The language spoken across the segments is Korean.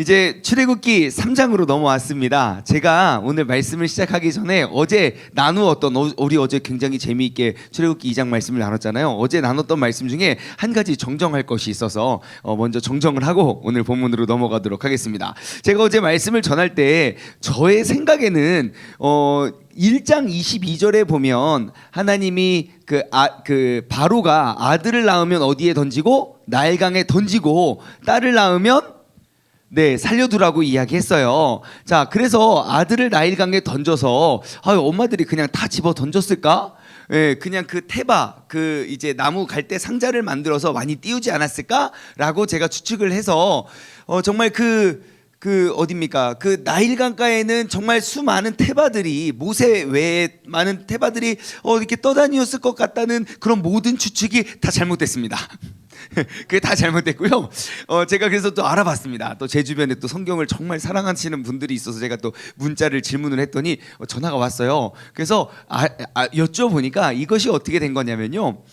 이제 출애굽기 3장으로 넘어왔습니다. 제가 오늘 말씀을 시작하기 전에 어제 나누었던 우리 어제 굉장히 재미있게 출애굽기 2장 말씀을 나눴잖아요. 어제 나눴던 말씀 중에 한 가지 정정할 것이 있어서 먼저 정정을 하고 오늘 본문으로 넘어가도록 하겠습니다. 제가 어제 말씀을 전할 때 저의 생각에는 1장 22절에 보면 하나님이 바로가 아들을 낳으면 어디에 던지고 나일강에 던지고 딸을 낳으면 살려두라고 이야기했어요. 자, 그래서 아들을 나일강에 던져서 엄마들이 그냥 다 집어 던졌을까? 그냥 그 테바 이제 나무 갈대 상자를 만들어서 많이 띄우지 않았을까라고 제가 추측을 해서 정말 어딥니까? 그 나일강가에는 정말 수많은 테바들이 모세 외에 많은 테바들이 이렇게 떠다녔을 것 같다는 그런 모든 추측이 다 잘못됐습니다. 그게 다 잘못됐고요. 제가 그래서 또 알아봤습니다. 또 제 주변에 또 성경을 정말 사랑하시는 분들이 있어서 제가 또 문자를 질문을 했더니 전화가 왔어요. 그래서 여쭤보니까 이것이 어떻게 된 거냐면요.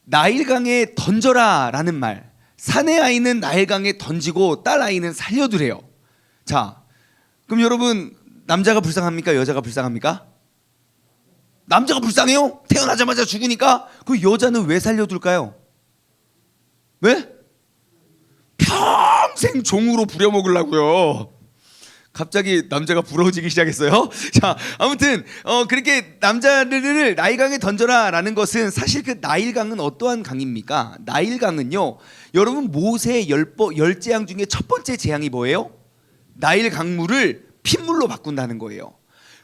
나일강에 던져라라는 말. 사내 아이는 나일강에 던지고 딸 아이는 살려두래요. 자, 그럼 여러분 남자가 불쌍합니까? 여자가 불쌍합니까? 남자가 불쌍해요? 태어나자마자 죽으니까. 그 여자는 왜 살려둘까요? 왜? 평생 종으로 부려먹으려고요. 갑자기 남자가 부러워지기 시작했어요. 자, 아무튼 그렇게 남자들을 나일강에 던져라라는 것은 사실 그 나일강은 어떠한 강입니까? 나일강은요, 여러분 모세의 10재앙 중에 첫 번째 재앙이 뭐예요? 나일 강물을 핏물로 바꾼다는 거예요.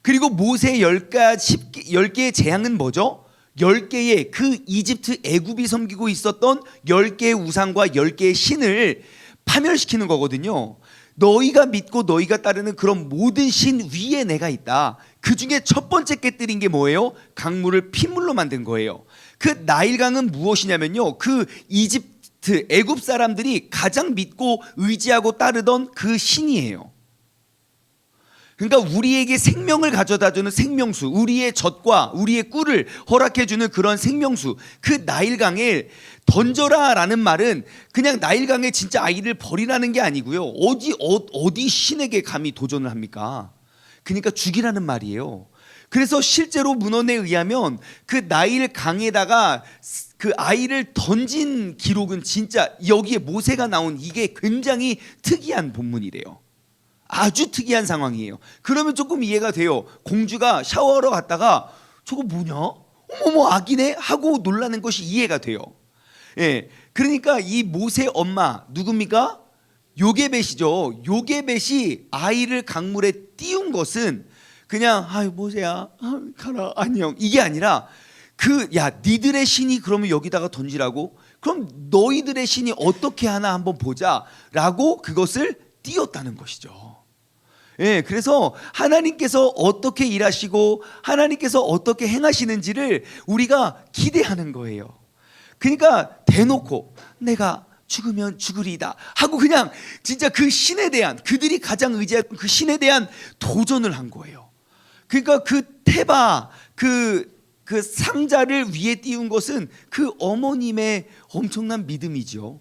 그리고 모세의 10개의 재앙은 뭐죠? 10개의 그 이집트 애굽이 섬기고 있었던 10개의 우상과 10개의 신을 파멸시키는 거거든요. 너희가 믿고 너희가 따르는 그런 모든 신 위에 내가 있다. 그 중에 첫 번째 깨뜨린 게 뭐예요? 강물을 핏물로 만든 거예요. 그 나일강은 무엇이냐면요, 그 이집트 애굽 사람들이 가장 믿고 의지하고 따르던 그 신이에요. 그러니까 우리에게 생명을 가져다주는 생명수, 우리의 젖과 우리의 꿀을 허락해주는 그런 생명수, 그 나일강에 던져라라는 말은 그냥 나일강에 진짜 아이를 버리라는 게 아니고요. 어디 신에게 감히 도전을 합니까? 그러니까 죽이라는 말이에요. 그래서 실제로 문헌에 의하면 그 나일강에다가 그 아이를 던진 기록은 진짜 여기에 모세가 나온 이게 굉장히 특이한 본문이래요. 아주 특이한 상황이에요. 그러면 조금 이해가 돼요. 공주가 샤워하러 갔다가 저거 뭐냐? 어머머, 아기네? 하고 놀라는 것이 이해가 돼요. 예, 그러니까 이 모세 엄마 누굽니까? 요게벳이죠. 요게벳이 아이를 강물에 띄운 것은 그냥 모세야 가라 안녕 이게 아니라 니들의 신이 그러면 여기다가 던지라고? 그럼 너희들의 신이 어떻게 하나 한번 보자라고 그것을 띄웠다는 것이죠. 예, 그래서 하나님께서 어떻게 일하시고 하나님께서 어떻게 행하시는지를 우리가 기대하는 거예요. 그러니까 대놓고 내가 죽으면 죽으리이다 하고 그냥 진짜 그 신에 대한, 그들이 가장 의지하는 그 신에 대한 도전을 한 거예요. 그러니까 그 테바 그 상자를 위에 띄운 것은 그 어머님의 엄청난 믿음이죠.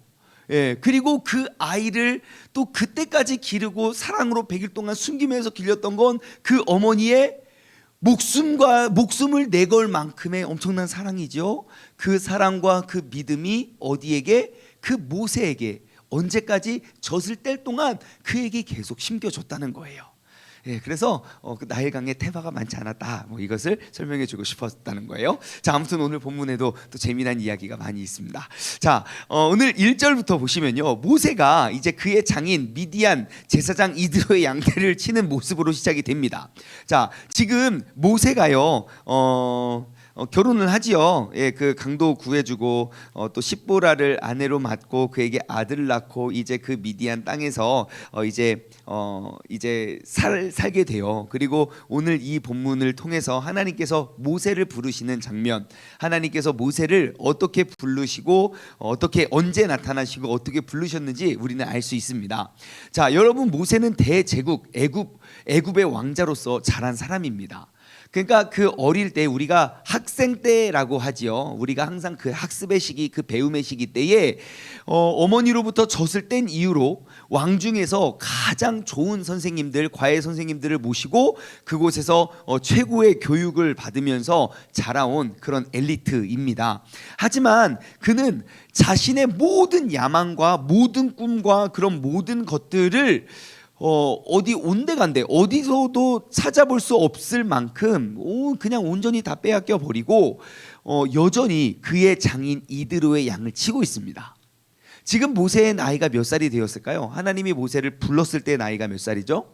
예, 그리고 그 아이를 또 그때까지 기르고 사랑으로 100일 동안 숨기면서 길렸던 건 그 어머니의 목숨을 내걸 만큼의 엄청난 사랑이죠. 그 사랑과 그 믿음이 어디에게? 그 모세에게 언제까지? 젖을 뗄 동안 그에게 계속 심겨졌다는 거예요. 예, 그래서 그 나일강에 테바가 많지 않았다. 이것을 설명해 주고 싶었다는 거예요. 자, 아무튼 오늘 본문에도 또 재미난 이야기가 많이 있습니다. 자, 오늘 1절부터 보시면요, 모세가 이제 그의 장인 미디안 제사장 이드로의 양떼를 치는 모습으로 시작이 됩니다. 자, 지금 모세가요 결혼을 하지요. 예, 그 강도 구해주고 또 십보라를 아내로 맡고 그에게 아들을 낳고 이제 그 미디안 땅에서 이제 살게 돼요. 그리고 오늘 이 본문을 통해서 하나님께서 모세를 부르시는 장면, 하나님께서 모세를 어떻게 부르시고 어떻게 언제 나타나시고 어떻게 부르셨는지 우리는 알 수 있습니다. 자, 여러분 모세는 대제국 애굽의 왕자로서 자란 사람입니다. 그러니까 그 어릴 때 우리가 학생 때라고 하지요. 우리가 항상 그 학습의 시기, 그 배움의 시기 때에 어머니로부터 젖을 뗀 이후로 왕중에서 가장 좋은 선생님들, 과외 선생님들을 모시고 그곳에서 최고의 교육을 받으면서 자라온 그런 엘리트입니다. 하지만 그는 자신의 모든 야망과 모든 꿈과 그런 모든 것들을 어디 온데간데 어디서도 찾아볼 수 없을 만큼 그냥 온전히 다 빼앗겨 버리고 여전히 그의 장인 이드로의 양을 치고 있습니다. 지금 모세의 나이가 몇 살이 되었을까요? 하나님이 모세를 불렀을 때 나이가 몇 살이죠?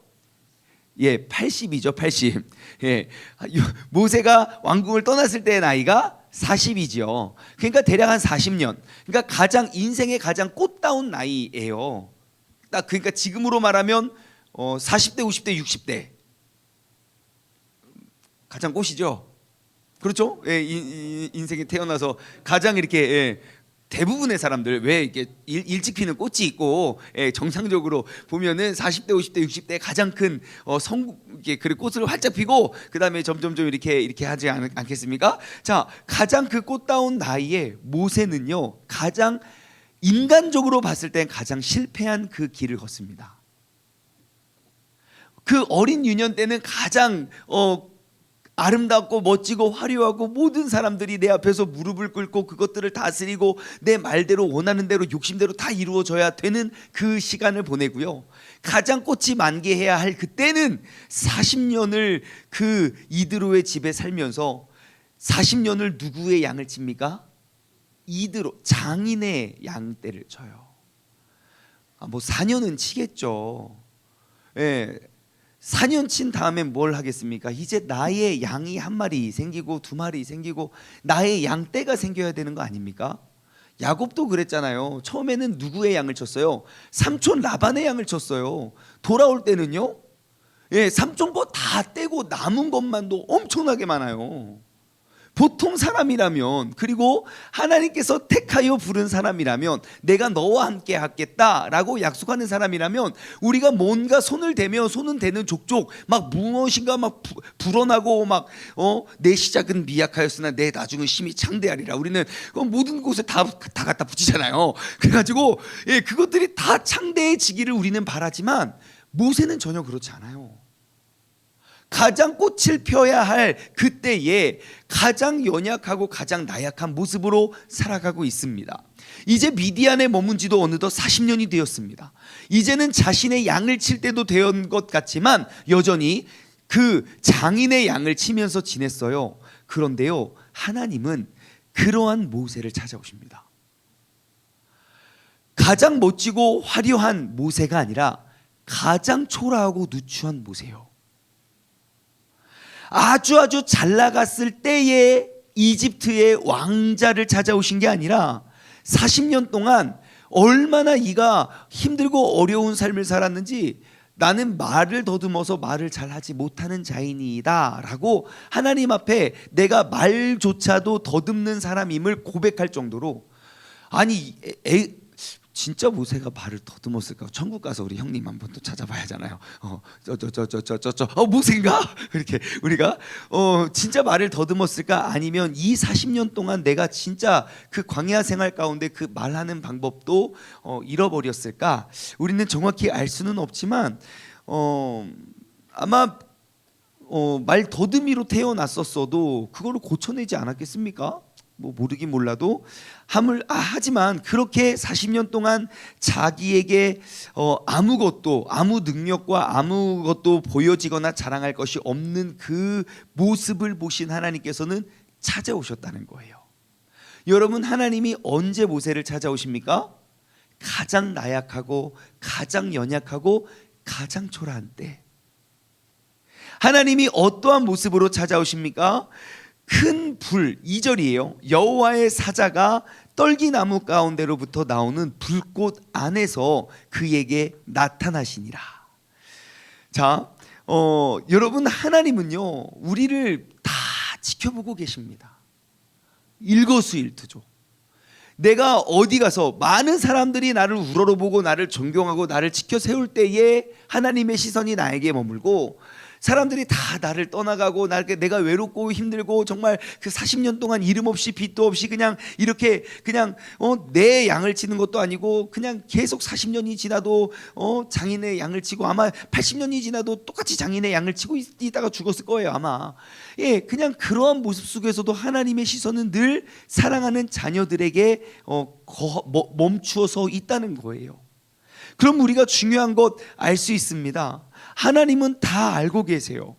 예, 80이죠, 80. 예, 모세가 왕궁을 떠났을 때의 나이가 40이죠. 그러니까 대략 한 40년. 그러니까 가장 인생의 가장 꽃다운 나이예요. 딱 그러니까 지금으로 말하면 40대, 50대, 60대 가장 꽃이죠. 그렇죠? 예, 인생에 태어나서 가장 이렇게 대부분의 사람들 왜 이렇게 일찍 피는 꽃이 있고 정상적으로 보면은 40대, 50대, 60대 가장 큰 그 꽃을 활짝 피고 그 다음에 점점점 이렇게 하지 않겠습니까? 자, 가장 그 꽃다운 나이에 모세는요 가장 인간적으로 봤을 땐 가장 실패한 그 길을 걷습니다. 그 어린 유년 때는 가장 아름답고 멋지고 화려하고 모든 사람들이 내 앞에서 무릎을 꿇고 그것들을 다스리고 내 말대로 원하는 대로 욕심대로 다 이루어져야 되는 그 시간을 보내고요. 가장 꽃이 만개해야 할 그때는 40년을 그 이드로의 집에 살면서 40년을 누구의 양을 칩니까? 이드로 장인의 양떼를 쳐요. 뭐 4년은 치겠죠. 예. 4년 친 다음에 뭘 하겠습니까? 이제 나의 양이 한 마리 생기고 두 마리 생기고 나의 양떼가 생겨야 되는 거 아닙니까? 야곱도 그랬잖아요. 처음에는 누구의 양을 쳤어요? 삼촌 라반의 양을 쳤어요. 돌아올 때는요, 삼촌 거 다 떼고 남은 것만도 엄청나게 많아요. 보통 사람이라면, 그리고 하나님께서 택하여 부른 사람이라면, 내가 너와 함께 하겠다라고 약속하는 사람이라면 우리가 뭔가 손을 대면 손은 대는 족족 막 무엇인가 막 불어나고 막 내 시작은 미약하였으나 내 나중은 심히 창대하리라. 우리는 모든 곳에 다 갖다 붙이잖아요. 그래가지고 그것들이 다 창대해지기를 우리는 바라지만 모세는 전혀 그렇지 않아요. 가장 꽃을 펴야 할 그때에 가장 연약하고 가장 나약한 모습으로 살아가고 있습니다. 이제 미디안에 머문 지도 어느덧 40년이 되었습니다. 이제는 자신의 양을 칠 때도 된 것 같지만 여전히 그 장인의 양을 치면서 지냈어요. 그런데요, 하나님은 그러한 모세를 찾아오십니다. 가장 멋지고 화려한 모세가 아니라 가장 초라하고 누추한 모세요. 아주 잘 나갔을 때에 이집트의 왕자를 찾아오신 게 아니라 40년 동안 얼마나 이가 힘들고 어려운 삶을 살았는지 나는 말을 더듬어서 말을 잘하지 못하는 자이니이다 라고 하나님 앞에 내가 말조차도 더듬는 사람임을 고백할 정도로, 아니 진짜 모세가 말을 더듬었을까? 천국 가서 우리 형님 한번 또 찾아봐야 하잖아요. 모세인가? 이렇게 우리가 진짜 말을 더듬었을까? 아니면 이 40년 동안 내가 진짜 그 광야 생활 가운데 그 말하는 방법도 잃어버렸을까? 우리는 정확히 알 수는 없지만 아마 말 더듬이로 태어났었어도 그거를 고쳐내지 않았겠습니까? 뭐 모르긴 몰라도 하지만 그렇게 40년 동안 자기에게 아무것도, 아무 능력과 아무것도 보여지거나 자랑할 것이 없는 그 모습을 보신 하나님께서는 찾아오셨다는 거예요. 여러분, 하나님이 언제 모세를 찾아오십니까? 가장 나약하고 가장 연약하고 가장 초라한 때. 하나님이 어떠한 모습으로 찾아오십니까? 큰 불, 2절이에요. 여호와의 사자가 떨기나무 가운데로부터 나오는 불꽃 안에서 그에게 나타나시니라. 자, 여러분, 하나님은요 우리를 다 지켜보고 계십니다. 일거수일투족. 내가 어디 가서 많은 사람들이 나를 우러러보고 나를 존경하고 나를 지켜 세울 때에 하나님의 시선이 나에게 머물고, 사람들이 다 나를 떠나가고 내가 외롭고 힘들고 정말 그 40년 동안 이름 없이 빚도 없이 그냥 이렇게 그냥 내 양을 치는 것도 아니고 그냥 계속 40년이 지나도 장인의 양을 치고 아마 80년이 지나도 똑같이 장인의 양을 치고 있다가 죽었을 거예요 아마. 예, 그냥 그러한 모습 속에서도 하나님의 시선은 늘 사랑하는 자녀들에게 멈추어서 있다는 거예요. 그럼 우리가 중요한 것 알 수 있습니다. 하나님은 다 알고 계세요.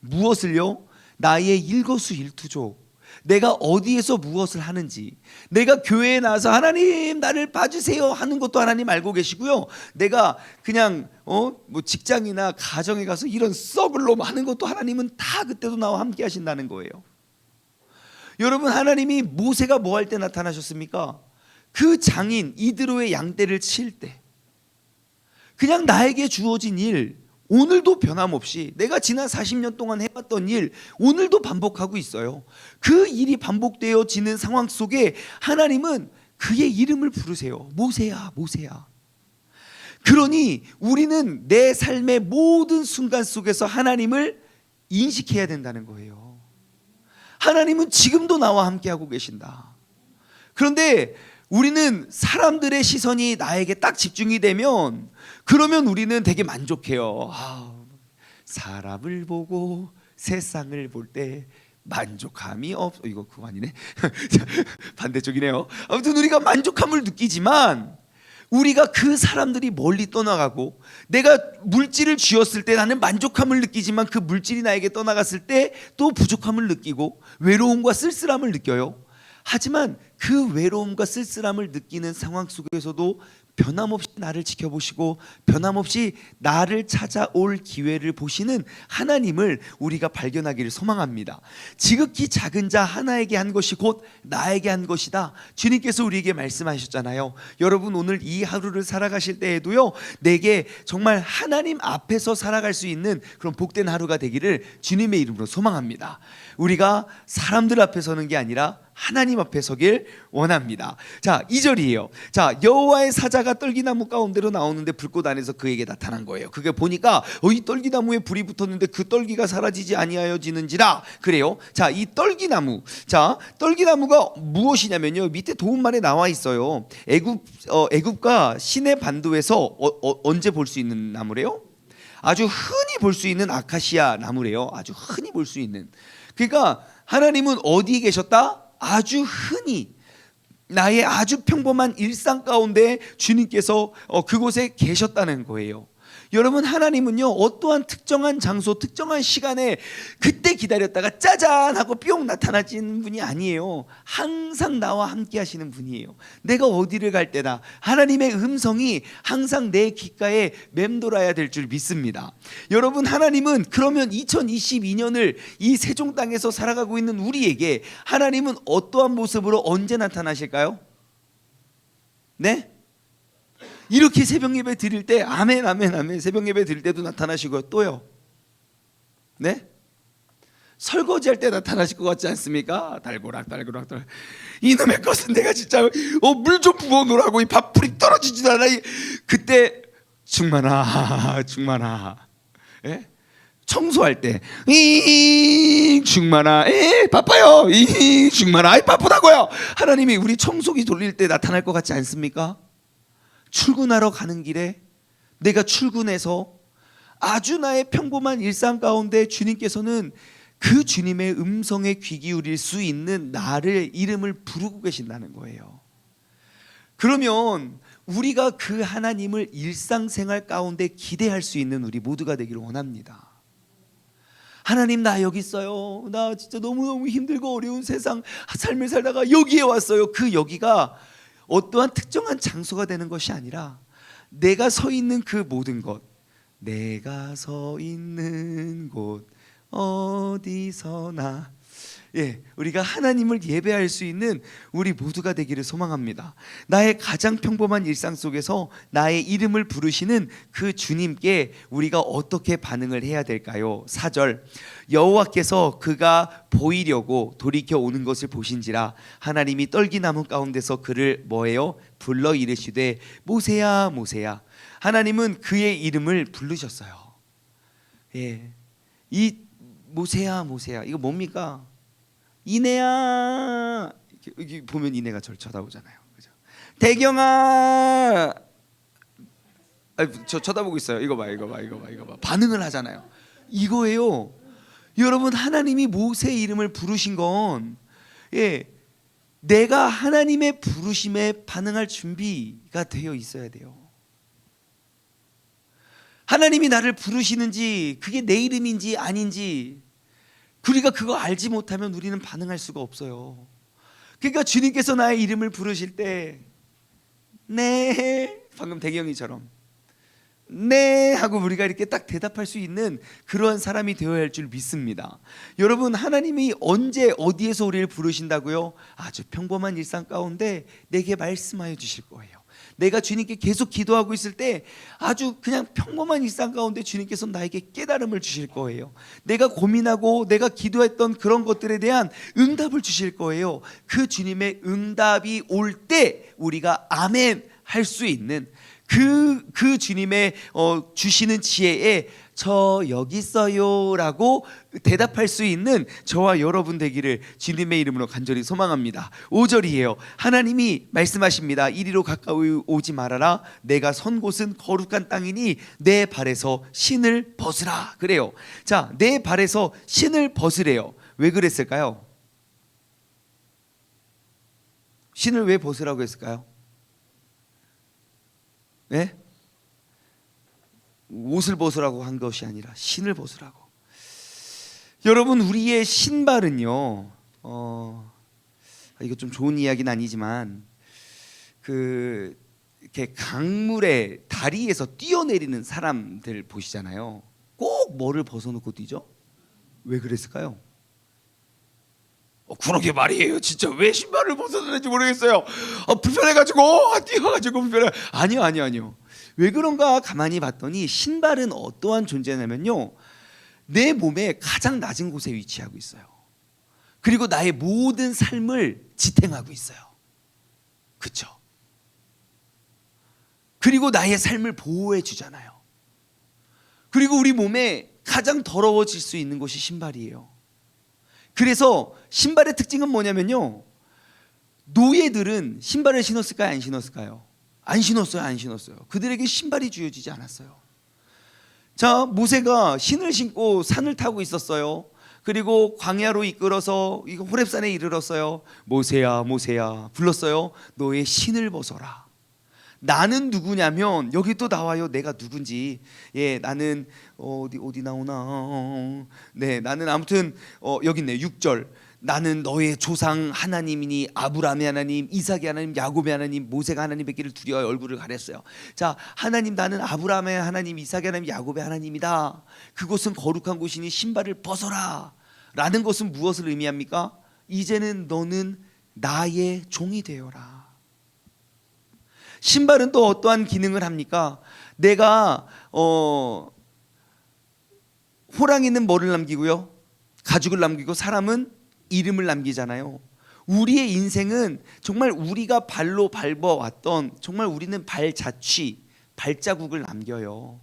무엇을요? 나의 일거수일투족, 내가 어디에서 무엇을 하는지, 내가 교회에 나와서 하나님 나를 봐주세요 하는 것도 하나님 알고 계시고요. 내가 그냥 뭐 직장이나 가정에 가서 이런 썩을 놈 하는 것도 하나님은 다 그때도 나와 함께 하신다는 거예요. 여러분, 하나님이 모세가 뭐 할 때 나타나셨습니까? 그 장인 이드로의 양떼를 칠 때 그냥 나에게 주어진 일, 오늘도 변함없이 내가 지난 40년 동안 해왔던 일 오늘도 반복하고 있어요. 그 일이 반복되어지는 상황 속에 하나님은 그의 이름을 부르세요. 모세야, 모세야. 그러니 우리는 내 삶의 모든 순간 속에서 하나님을 인식해야 된다는 거예요. 하나님은 지금도 나와 함께하고 계신다. 그런데 우리는 사람들의 시선이 나에게 딱 집중이 되면 그러면 우리는 되게 만족해요. 사람을 보고 세상을 볼 때 만족함이 이거 그거 아니네. 반대쪽이네요. 아무튼 우리가 만족함을 느끼지만 우리가 그 사람들이 멀리 떠나가고 내가 물질을 쥐었을 때 나는 만족함을 느끼지만 그 물질이 나에게 떠나갔을 때 또 부족함을 느끼고 외로움과 쓸쓸함을 느껴요. 하지만 그 외로움과 쓸쓸함을 느끼는 상황 속에서도 변함없이 나를 지켜보시고 변함없이 나를 찾아올 기회를 보시는 하나님을 우리가 발견하기를 소망합니다. 지극히 작은 자 하나에게 한 것이 곧 나에게 한 것이다. 주님께서 우리에게 말씀하셨잖아요. 여러분, 오늘 이 하루를 살아가실 때에도요, 내게 정말 하나님 앞에서 살아갈 수 있는 그런 복된 하루가 되기를 주님의 이름으로 소망합니다. 우리가 사람들 앞에 서는 게 아니라 하나님 앞에 서길 원합니다. 자, 2절이에요. 자, 여호와의 사자가 떨기나무 가운데로 나오는데 불꽃 안에서 그에게 나타난 거예요. 그게 보니까 이 떨기나무에 불이 붙었는데 그 떨기가 사라지지 아니하여지는지라 그래요. 자, 이 떨기나무, 자, 떨기나무가 무엇이냐면요, 밑에 도움말에 나와 있어요. 애굽과 시내 반도에서 언제 볼 수 있는 나무래요? 아주 흔히 볼 수 있는 아카시아 나무래요. 아주 흔히 볼 수 있는. 그러니까 하나님은 어디에 계셨다? 아주 흔히 나의 아주 평범한 일상 가운데 주님께서 그곳에 계셨다는 거예요. 여러분, 하나님은요, 어떠한 특정한 장소, 특정한 시간에 그때 기다렸다가 짜잔 하고 뿅 나타나시는 분이 아니에요. 항상 나와 함께 하시는 분이에요. 내가 어디를 갈 때나 하나님의 음성이 항상 내 귓가에 맴돌아야 될 줄 믿습니다. 여러분, 하나님은 그러면 2022년을 이 세종 땅에서 살아가고 있는 우리에게 하나님은 어떠한 모습으로 언제 나타나실까요? 네? 이렇게 새벽 예배 드릴 때 아멘 아멘 아멘 새벽 예배 드릴 때도 나타나시고요. 또요. 네? 설거지할 때 나타나실 것 같지 않습니까? 달고락 이놈의 것은 내가 진짜 물 좀 부어 놓으라고 이 밥풀이 떨어지지도 않아. 그때 충만아 예? 청소할 때 충만아 바빠요 충만아 바쁘다고요. 하나님이 우리 청소기 돌릴 때 나타날 것 같지 않습니까? 출근하러 가는 길에 내가 출근해서 아주 나의 평범한 일상 가운데 주님께서는 그 주님의 음성에 귀 기울일 수 있는 나를 이름을 부르고 계신다는 거예요. 그러면 우리가 그 하나님을 일상생활 가운데 기대할 수 있는 우리 모두가 되기를 원합니다. 하나님, 나 여기 있어요. 나 진짜 너무너무 힘들고 어려운 세상 삶을 살다가 여기에 왔어요. 그 여기가 어떠한 특정한 장소가 되는 것이 아니라 내가 서 있는 그 모든 것, 내가 서 있는 곳 어디서나, 우리가 하나님을 예배할 수 있는 우리 모두가 되기를 소망합니다. 나의 가장 평범한 일상 속에서 나의 이름을 부르시는 그 주님께 우리가 어떻게 반응을 해야 될까요? 4절, 여호와께서 그가 보이려고 돌이켜 오는 것을 보신지라 하나님이 떨기나무 가운데서 그를 뭐예요? 불러 이르시되 모세야 모세야. 하나님은 그의 이름을 부르셨어요. 이 모세야 모세야 이거 뭡니까? 이내야 여기 보면 이내가 저를 쳐다보잖아요. 그죠? 대경아 저 쳐다보고 있어요. 이거 봐 반응을 하잖아요. 이거예요. 여러분 하나님이 모세 이름을 부르신 건 내가 하나님의 부르심에 반응할 준비가 되어 있어야 돼요. 하나님이 나를 부르시는지 그게 내 이름인지 아닌지 우리가 그거 알지 못하면 우리는 반응할 수가 없어요. 그러니까 주님께서 나의 이름을 부르실 때 네 방금 대경이처럼 네 하고 우리가 이렇게 딱 대답할 수 있는 그러한 사람이 되어야 할 줄 믿습니다. 여러분 하나님이 언제 어디에서 우리를 부르신다고요? 아주 평범한 일상 가운데 내게 말씀하여 주실 거예요. 내가 주님께 계속 기도하고 있을 때 아주 그냥 평범한 일상 가운데 주님께서 나에게 깨달음을 주실 거예요. 내가 고민하고 내가 기도했던 그런 것들에 대한 응답을 주실 거예요. 그 주님의 응답이 올 때 우리가 아멘 할 수 있는 그 주님의 주시는 지혜에 저 여기 있어요 라고 대답할 수 있는 저와 여러분 되기를 주님의 이름으로 간절히 소망합니다. 5절이에요. 하나님이 말씀하십니다. 이리로 가까이 오지 말아라. 내가 선 곳은 거룩한 땅이니 내 발에서 신을 벗으라. 그래요. 자, 내 발에서 신을 벗으래요. 왜 그랬을까요? 신을 왜 벗으라고 했을까요? 네? 옷을 벗으라고 한 것이 아니라 신을 벗으라고. 여러분 우리의 신발은요 이거 좀 좋은 이야기는 아니지만 이렇게 강물에 다리에서 뛰어내리는 사람들 보시잖아요. 꼭 뭐를 벗어놓고 뛰죠? 왜 그랬을까요? 그러게 말이에요. 진짜 왜 신발을 벗어나는지 모르겠어요. 불편해가지고 뛰어가지고 불편해. 아니요. 왜 그런가 가만히 봤더니 신발은 어떠한 존재냐면요, 내 몸의 가장 낮은 곳에 위치하고 있어요. 그리고 나의 모든 삶을 지탱하고 있어요. 그렇죠? 그리고 나의 삶을 보호해 주잖아요. 그리고 우리 몸에 가장 더러워질 수 있는 곳이 신발이에요. 그래서 신발의 특징은 뭐냐면요, 노예들은 신발을 신었을까요? 안 신었을까요? 안 신었어요. 그들에게 신발이 주어지지 않았어요. 자, 모세가 신을 신고 산을 타고 있었어요. 그리고 광야로 이끌어서 호렙산에 이르렀어요. 모세야 모세야 불렀어요. 너의 신을 벗어라. 나는 누구냐면 여기 또 나와요. 내가 누군지. 나는 어디 나오나? 네, 나는 아무튼 여기 있네. 6절. 나는 너의 조상 하나님이니 아브라함의 하나님, 이삭의 하나님, 야곱의 하나님. 모세가 하나님의 길을 두려워 얼굴을 가렸어요. 자, 하나님, 나는 아브라함의 하나님, 이삭의 하나님, 야곱의 하나님이다. 그곳은 거룩한 곳이니 신발을 벗어라. 라는 것은 무엇을 의미합니까? 이제는 너는 나의 종이 되어라. 신발은 또 어떠한 기능을 합니까? 내가 호랑이는 뭐를 남기고요? 가죽을 남기고 사람은 이름을 남기잖아요. 우리의 인생은 정말 우리가 발로 밟아왔던, 정말 우리는 발자취, 발자국을 남겨요.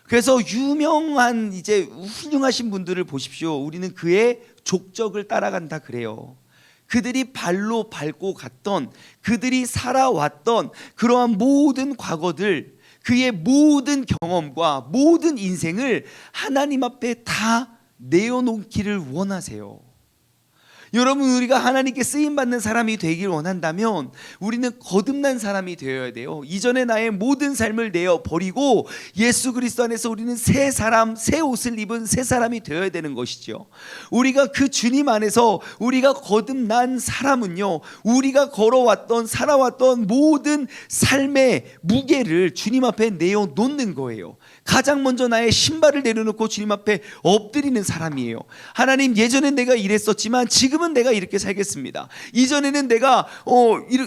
그래서 유명한 이제 훌륭하신 분들을 보십시오. 우리는 그의 족적을 따라간다 그래요. 그들이 발로 밟고 갔던, 그들이 살아왔던 그러한 모든 과거들, 그의 모든 경험과 모든 인생을 하나님 앞에 다 내어놓기를 원하세요. 여러분, 우리가 하나님께 쓰임받는 사람이 되길 원한다면 우리는 거듭난 사람이 되어야 돼요. 이전에 나의 모든 삶을 내어버리고 예수 그리스도 안에서 우리는 새 사람, 새 옷을 입은 새 사람이 되어야 되는 것이죠. 우리가 그 주님 안에서 우리가 거듭난 사람은요, 우리가 걸어왔던, 살아왔던 모든 삶의 무게를 주님 앞에 내어놓는 거예요. 가장 먼저 나의 신발을 내려놓고 주님 앞에 엎드리는 사람이에요. 하나님, 예전엔 내가 이랬었지만 지금은 내가 이렇게 살겠습니다. 이전에는 내가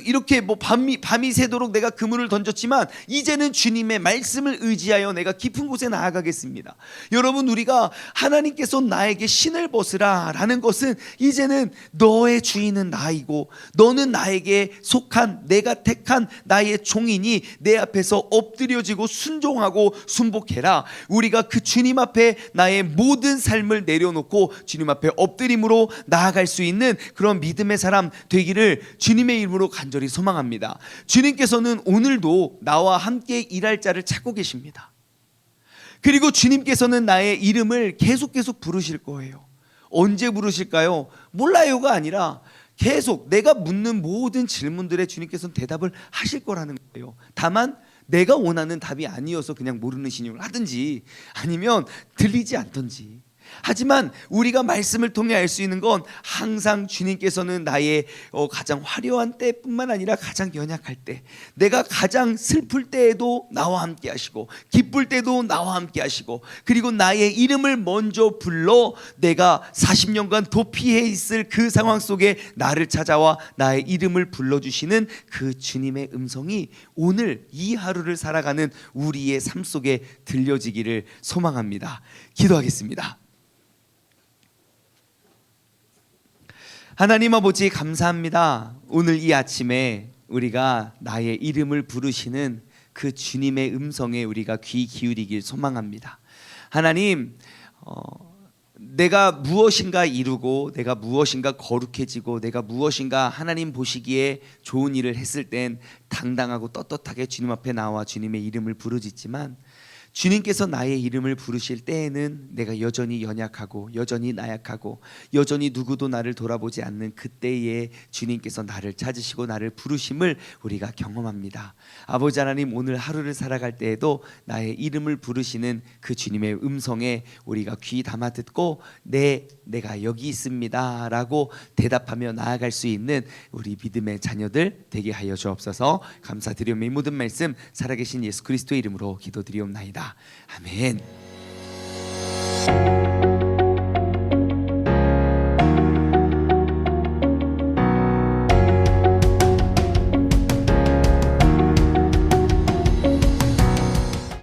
이렇게 밤이 새도록 내가 그물을 던졌지만 이제는 주님의 말씀을 의지하여 내가 깊은 곳에 나아가겠습니다. 여러분, 우리가 하나님께서 나에게 신을 벗으라 라는 것은 이제는 너의 주인은 나이고 너는 나에게 속한, 내가 택한 나의 종이니 내 앞에서 엎드려지고 순종하고 순복해야 고백해라. 우리가 그 주님 앞에 나의 모든 삶을 내려놓고 주님 앞에 엎드림으로 나아갈 수 있는 그런 믿음의 사람 되기를 주님의 이름으로 간절히 소망합니다. 주님께서는 오늘도 나와 함께 일할 자를 찾고 계십니다. 그리고 주님께서는 나의 이름을 계속 부르실 거예요. 언제 부르실까요? 몰라요가 아니라 계속 내가 묻는 모든 질문들에 주님께서는 대답을 하실 거라는 거예요. 다만 내가 원하는 답이 아니어서 그냥 모르는 신용을 하든지 아니면 들리지 않든지. 하지만 우리가 말씀을 통해 알 수 있는 건 항상 주님께서는 나의 가장 화려한 때뿐만 아니라 가장 연약할 때, 내가 가장 슬플 때에도 나와 함께 하시고 기쁠 때도 나와 함께 하시고, 그리고 나의 이름을 먼저 불러 내가 40년간 도피해 있을 그 상황 속에 나를 찾아와 나의 이름을 불러주시는 그 주님의 음성이 오늘 이 하루를 살아가는 우리의 삶 속에 들려지기를 소망합니다. 기도하겠습니다. 하나님 아버지, 감사합니다. 오늘 이 아침에 우리가 나의 이름을 부르시는 그 주님의 음성에 우리가 귀 기울이길 소망합니다. 하나님, 내가 무엇인가 이루고 내가 무엇인가 거룩해지고 내가 무엇인가 하나님 보시기에 좋은 일을 했을 땐 당당하고 떳떳하게 주님 앞에 나와 주님의 이름을 부르짖지만, 주님께서 나의 이름을 부르실 때에는 내가 여전히 연약하고 여전히 나약하고 여전히 누구도 나를 돌아보지 않는 그때에 주님께서 나를 찾으시고 나를 부르심을 우리가 경험합니다. 아버지 하나님, 오늘 하루를 살아갈 때에도 나의 이름을 부르시는 그 주님의 음성에 우리가 귀 담아 듣고 내가 여기 있습니다 라고 대답하며 나아갈 수 있는 우리 믿음의 자녀들 되게 하여 주옵소서. 감사드리며 이 모든 말씀 살아계신 예수 그리스도의 이름으로 기도드리옵나이다. 아멘.